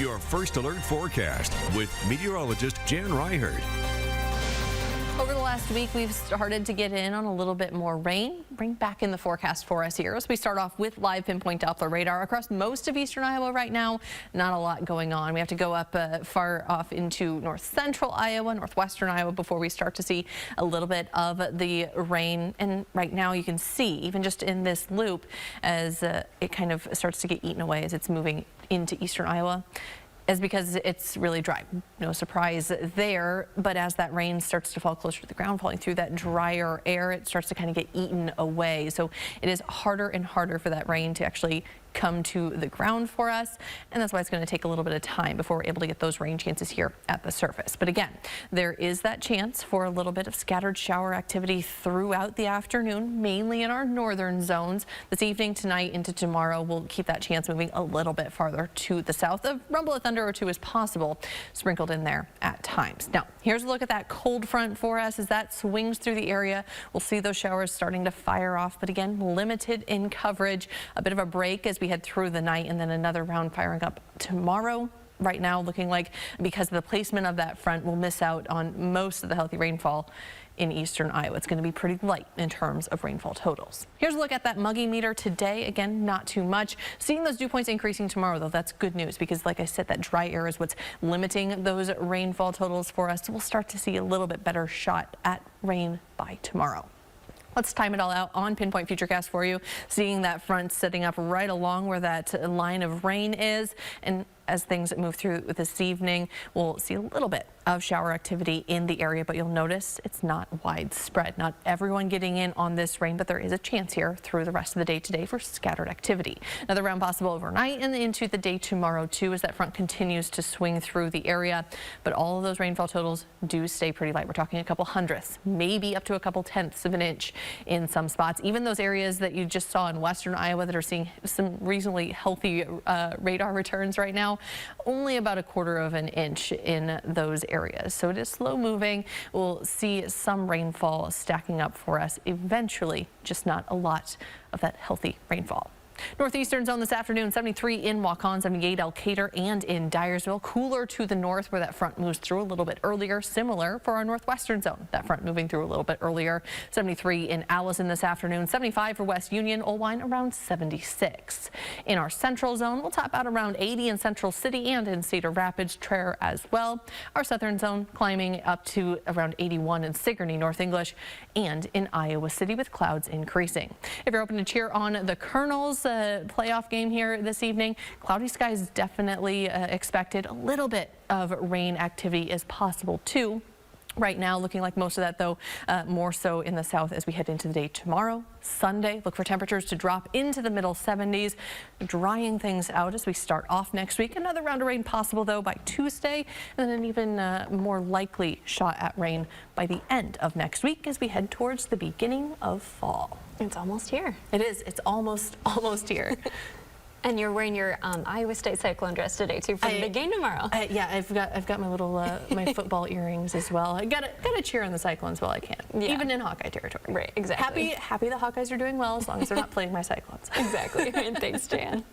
Your first alert forecast with meteorologist Jan Ryherd. Over the last week, we've started to get in on a little bit more rain. Bring back in the forecast for us here. As we start off with live pinpoint Doppler radar across most of eastern Iowa right now. Not a lot going on. We have to go up far off into north central Iowa, northwestern Iowa before we start to see a little bit of the rain. And right now you can see, even just in this loop, as it kind of starts to get eaten away as it's moving into eastern Iowa, is because it's really dry. No surprise there, but as that rain starts to fall closer to the ground, falling through that drier air, it starts to kind of get eaten away. So it is harder and harder for that rain to actually come to the ground for us, and that's why it's going to take a little bit of time before we're able to get those rain chances here at the surface. But again, there is that chance for a little bit of scattered shower activity throughout the afternoon, mainly in our northern zones. This evening, tonight, into tomorrow, we'll keep that chance moving a little bit farther to the south. A rumble of thunder or two is possible, sprinkled in there at times. Now, here's a look at that cold front for us. As that swings through the area, we'll see those showers starting to fire off, but again, limited in coverage. A bit of a break as we head through the night, and then another round firing up tomorrow. Right now, looking like, because of the placement of that front, we'll miss out on most of the healthy rainfall in eastern Iowa. It's going to be pretty light in terms of rainfall totals. Here's a look at that muggy meter today. Again, not too much. Seeing those dew points increasing tomorrow, though, that's good news, because like I said, that dry air is what's limiting those rainfall totals for us. So we'll start to see a little bit better shot at rain by tomorrow. Let's time it all out on Pinpoint Futurecast for you. Seeing that front sitting up right along where that line of rain is. And as things move through this evening, we'll see a little bit of shower activity in the area, but you'll notice it's not widespread. Not everyone getting in on this rain, but there is a chance here through the rest of the day today for scattered activity. Another round possible overnight and into the day tomorrow too, as that front continues to swing through the area. But all of those rainfall totals do stay pretty light. We're talking a couple hundredths, maybe up to a couple tenths of an inch in some spots. Even those areas that you just saw in western Iowa that are seeing some reasonably healthy radar returns right now, only about a quarter of an inch in those areas. So it is slow moving. We'll see some rainfall stacking up for us eventually, just not a lot of that healthy rainfall. Northeastern zone this afternoon, 73 in Waukon, 78 Elkader and in Dyersville. Cooler to the north where that front moves through a little bit earlier. Similar for our northwestern zone, that front moving through a little bit earlier. 73 in Allison this afternoon, 75 for West Union, Olwine around 76. In our central zone, we'll top out around 80 in Central City and in Cedar Rapids, Traer as well. Our southern zone climbing up to around 81 in Sigourney, North English, and in Iowa City with clouds increasing. If you're open to cheer on the Colonels playoff game here this evening, cloudy skies definitely expected. A little bit of rain activity is possible too. Right now, looking like most of that, though, more so in the south as we head into the day tomorrow. Sunday, look for temperatures to drop into the middle 70s, drying things out as we start off next week. Another round of rain possible, though, by Tuesday, and then an even more likely shot at rain by the end of next week as we head towards the beginning of fall. It's almost here. It is. It's almost here. And you're wearing your Iowa State Cyclone dress today too for the big game tomorrow. Yeah, I've got my little my football earrings as well. I gotta cheer on the Cyclones while I can, even in Hawkeye territory. Right, exactly. Happy the Hawkeyes are doing well as long as they're not playing my Cyclones. Exactly. And thanks, Jan.